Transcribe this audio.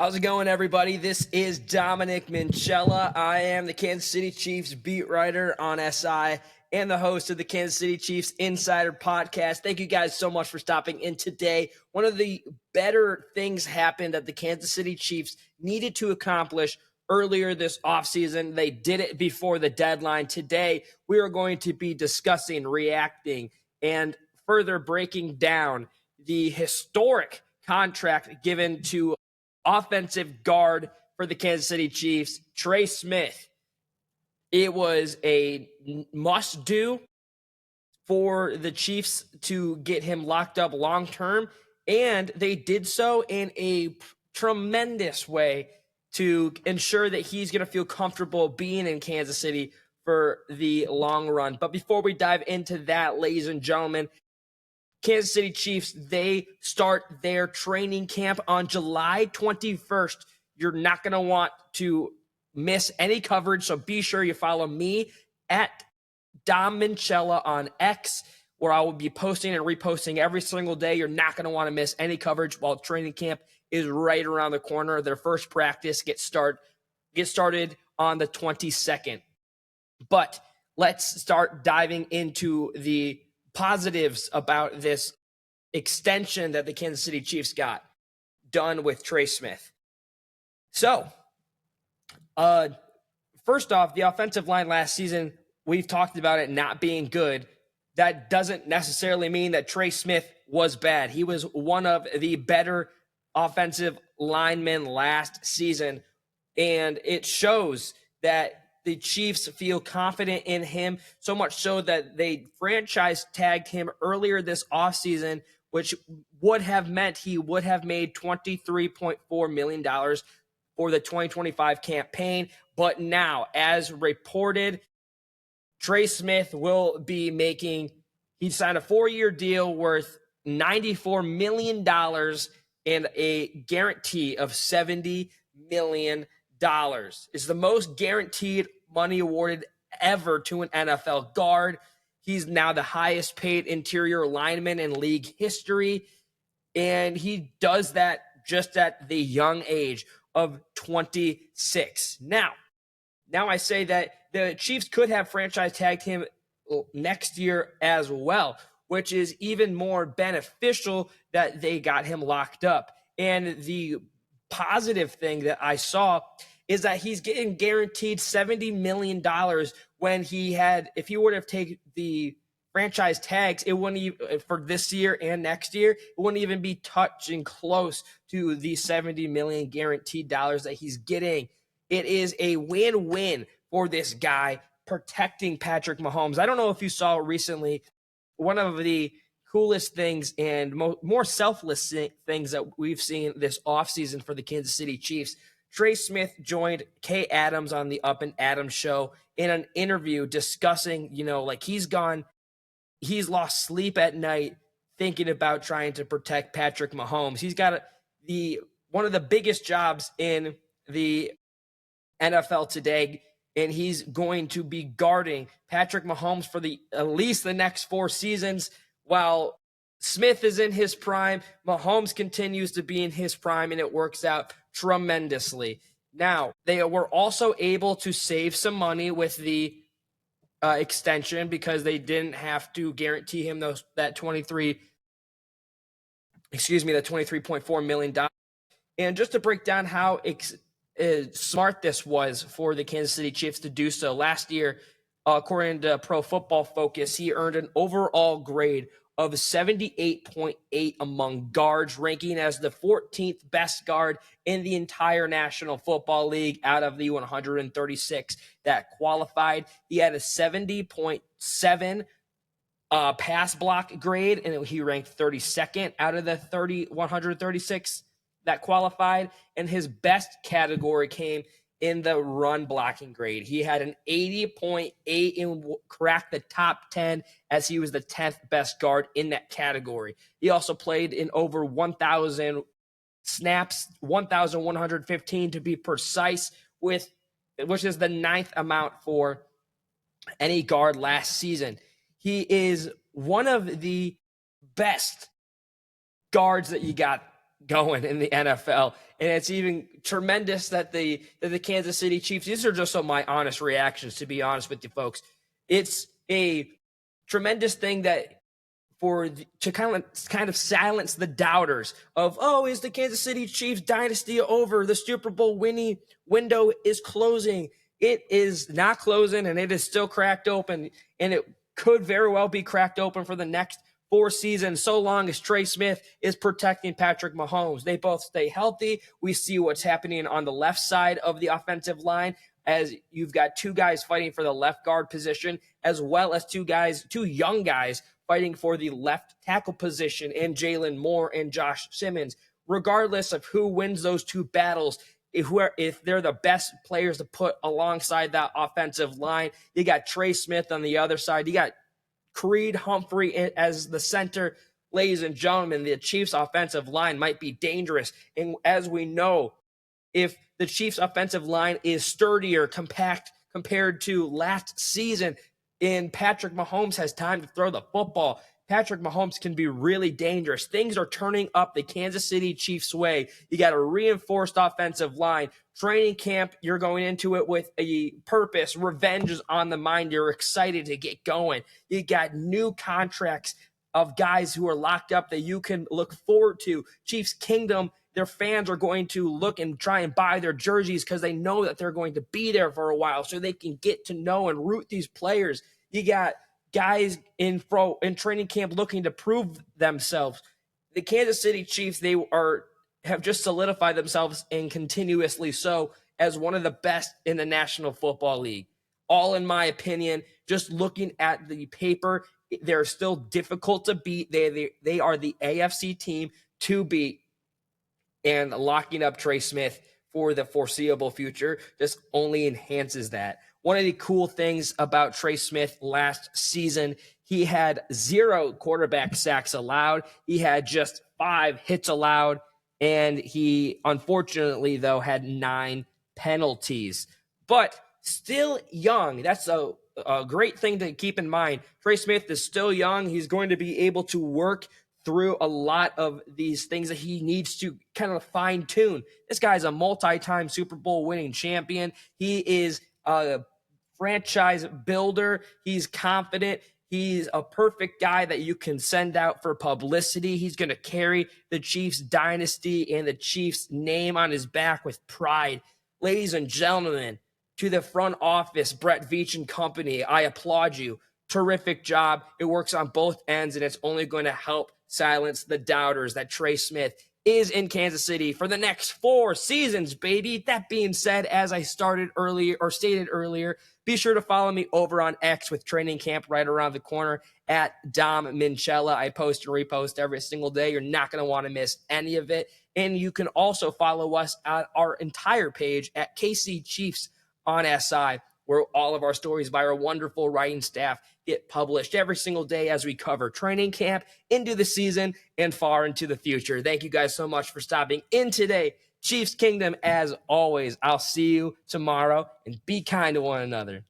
How's it going, everybody? This is Dominic Minchella. I am the Kansas City Chiefs beat writer on SI and the host of the Kansas City Chiefs Insider Podcast. Thank you guys so much for stopping in today. One of the better things happened that the Kansas City Chiefs needed to accomplish earlier this offseason. They did it before the deadline. Today, we are going to be discussing, reacting, and further breaking down the historic contract given to offensive guard for the Kansas City Chiefs, Trey Smith. It was a must-do for the Chiefs to get him locked up long-term, and they did so in a tremendous way to ensure that he's going to feel comfortable being in Kansas City for the long run. But before we dive into that, ladies and gentlemen, Kansas City Chiefs, they start their training camp on July 21st. You're not going to want to miss any coverage, so be sure you follow me at Dom Minchella on X, where I will be posting and reposting every single day. You're not going to want to miss any coverage while training camp is right around the corner. Their first practice gets started on the 22nd. But let's start diving into the positives about this extension that the Kansas City Chiefs got done with Trey Smith. So, first off, the offensive line last season, we've talked about it not being good. That doesn't necessarily mean that Trey Smith was bad. He was one of the better offensive linemen last season, and it shows that the Chiefs feel confident in him, so much so that they franchise tagged him earlier this offseason, which would have meant he would have made $23.4 million for the 2025 campaign. But now, as reported, Trey Smith will be he signed a 4-year deal worth $94 million and a guarantee of $70 million. Is the most guaranteed money awarded ever to an NFL guard. He's now the highest paid interior lineman in league history, and he does that just at the young age of 26. Now I say that the Chiefs could have franchise tagged him next year as well, which is even more beneficial that they got him locked up. And the positive thing that I saw is that he's getting guaranteed $70 million when if he would have taken the franchise tags, it wouldn't even, for this year and next year, it wouldn't even be touching close to the $70 million guaranteed dollars that he's getting. It is a win-win for this guy protecting Patrick Mahomes. I don't know if you saw recently, one of the coolest things and more selfless things that we've seen this offseason for the Kansas City Chiefs. Trey Smith joined Kay Adams on the Up and Adams show in an interview discussing, he's lost sleep at night thinking about trying to protect Patrick Mahomes. He's got one of the biggest jobs in the NFL today, and he's going to be guarding Patrick Mahomes for at least the next 4 seasons. While Smith is in his prime, Mahomes continues to be in his prime, and it works out tremendously. Now, they were also able to save some money with the extension because they didn't have to guarantee him that $23.4 million. And just to break down how smart this was for the Kansas City Chiefs to do so, last year, according to Pro Football Focus, he earned an overall grade of 78.8 among guards, ranking as the 14th best guard in the entire National Football League out of the 136 that qualified. He had a 70.7 pass block grade, and he ranked 32nd out of the 136 that qualified, and his best category came in the run blocking grade. He had an 80.8 and cracked the top 10 as he was the 10th best guard in that category. He also played in over 1,000 snaps, 1,115 to be precise, which is the 9th amount for any guard last season. He is one of the best guards that you got going in the NFL. And it's even tremendous that the Kansas City Chiefs, these are just some of my honest reactions, to be honest with you folks. It's a tremendous thing that to kind of silence the doubters of, oh, is the Kansas City Chiefs dynasty over? The Super Bowl winning window is closing. It is not closing, and it is still cracked open, and it could very well be cracked open for the next 4 seasons, so long as Trey Smith is protecting Patrick Mahomes. They both stay healthy. We see what's happening on the left side of the offensive line, as you've got 2 guys fighting for the left guard position, as well as 2 young guys fighting for the left tackle position in Jalen Moore and Josh Simmons. Regardless of who wins those 2 battles, if they're the best players to put alongside that offensive line, you got Trey Smith on the other side. You got Creed Humphrey as the center. Ladies and gentlemen, the Chiefs' offensive line might be dangerous. And as we know, if the Chiefs' offensive line is sturdier, compact compared to last season, and Patrick Mahomes has time to throw the football, Patrick Mahomes can be really dangerous. Things are turning up the Kansas City Chiefs' way. You got a reinforced offensive line. Training camp, you're going into it with a purpose. Revenge is on the mind. You're excited to get going. You got new contracts of guys who are locked up that you can look forward to. Chiefs Kingdom, their fans are going to look and try and buy their jerseys because they know that they're going to be there for a while so they can get to know and root these players. You got guys in training camp looking to prove themselves. The Kansas City Chiefs, have just solidified themselves, and continuously so, as one of the best in the National Football League. All in my opinion, just looking at the paper, they're still difficult to beat. They are the AFC team to beat, and locking up Trey Smith for the foreseeable future just only enhances that. One of the cool things about Trey Smith last season, he had 0 quarterback sacks allowed. He had just 5 hits allowed, and he unfortunately, though, had 9 penalties. But still young. That's a great thing to keep in mind. Trey Smith is still young. He's going to be able to work through a lot of these things that he needs to kind of fine tune. This guy's a multi-time Super Bowl winning champion. He is a franchise builder. He's confident. He's a perfect guy that you can send out for publicity. He's going to carry the Chiefs dynasty and the Chiefs name on his back with pride. Ladies and gentlemen, to the front office, Brett Veach and company, I applaud you. Terrific job. It works on both ends, and it's only going to help silence the doubters that Trey Smith is in Kansas City for the next 4 seasons, baby. That being said, as I stated earlier, be sure to follow me over on X with training camp right around the corner at Dom Minchella. I post and repost every single day. You're not going to want to miss any of it. And you can also follow us at our entire page at KC Chiefs on SI, where all of our stories by our wonderful writing staff get published every single day as we cover training camp, into the season, and far into the future. Thank you guys so much for stopping in today. Chiefs Kingdom, as always, I'll see you tomorrow, and be kind to one another.